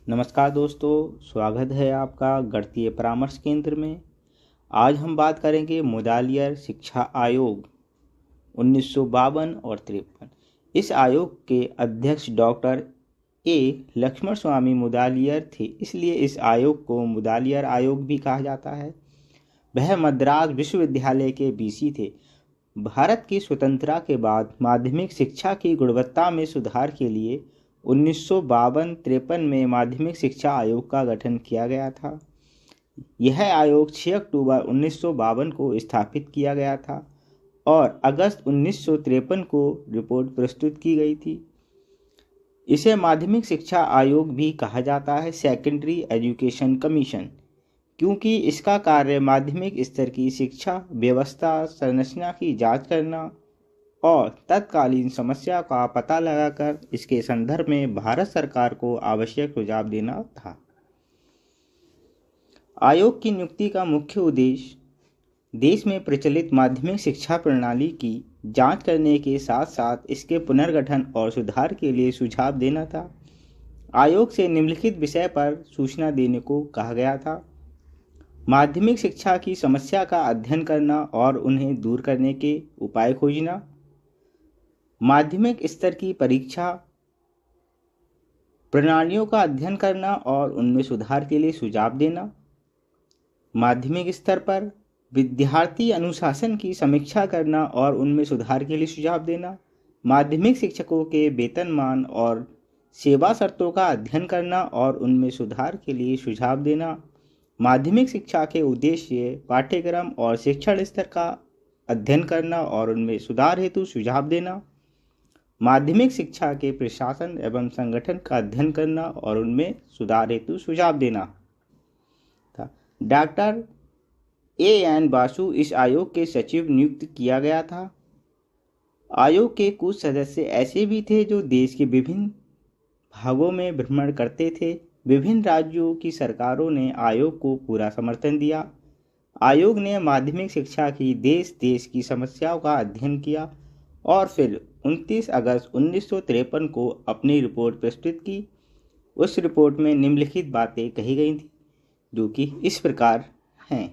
नमस्कार दोस्तों, स्वागत है आपका गणितीय परामर्श केंद्र में। आज हम बात करेंगे मुदालियर शिक्षा आयोग 1952 और 53। इस आयोग के अध्यक्ष डॉक्टर ए लक्ष्मण स्वामी मुदालियर थे, इसलिए इस आयोग को मुदालियर आयोग भी कहा जाता है। वह मद्रास विश्वविद्यालय के वीसी थे। भारत की स्वतंत्रता के बाद माध्यमिक शिक्षा की गुणवत्ता में सुधार के लिए 1952-53 में माध्यमिक शिक्षा आयोग का गठन किया गया था। यह आयोग 6 अक्टूबर 1952 को स्थापित किया गया था और अगस्त 1953 को रिपोर्ट प्रस्तुत की गई थी। इसे माध्यमिक शिक्षा आयोग भी कहा जाता है, सेकेंडरी एजुकेशन कमीशन, क्योंकि इसका कार्य माध्यमिक स्तर की शिक्षा व्यवस्था संरचना की जांच करना और तत्कालीन समस्या का पता लगाकर इसके संदर्भ में भारत सरकार को आवश्यक सुझाव देना था। आयोग की नियुक्ति का मुख्य उद्देश्य देश में प्रचलित माध्यमिक शिक्षा प्रणाली की जांच करने के साथ साथ इसके पुनर्गठन और सुधार के लिए सुझाव देना था। आयोग से निम्नलिखित विषय पर सूचना देने को कहा गया था: माध्यमिक शिक्षा की समस्या का अध्ययन करना और उन्हें दूर करने के उपाय खोजना, माध्यमिक स्तर की परीक्षा प्रणालियों का अध्ययन करना और उनमें सुधार के लिए सुझाव देना, माध्यमिक स्तर पर विद्यार्थी अनुशासन की समीक्षा करना और उनमें सुधार के लिए सुझाव देना, माध्यमिक शिक्षकों के वेतनमान और सेवा शर्तों का अध्ययन करना और उनमें सुधार के लिए सुझाव देना, माध्यमिक शिक्षा के उद्देश्य, पाठ्यक्रम और शिक्षण स्तर का अध्ययन करना और उनमें सुधार हेतु सुझाव देना, माध्यमिक शिक्षा के प्रशासन एवं संगठन का अध्ययन करना और उनमें सुधार हेतु सुझाव देना था। डॉक्टर एन बासु इस आयोग के सचिव नियुक्त किया गया था। आयोग के कुछ सदस्य ऐसे भी थे जो देश के विभिन्न भागों में भ्रमण करते थे। विभिन्न राज्यों की सरकारों ने आयोग को पूरा समर्थन दिया। आयोग ने माध्यमिक शिक्षा की देश की समस्याओं का अध्ययन किया और फिर 29 अगस्त 1953 को अपनी रिपोर्ट प्रस्तुत की। उस रिपोर्ट में निम्नलिखित बातें कही गई थी, जो कि इस प्रकार हैं।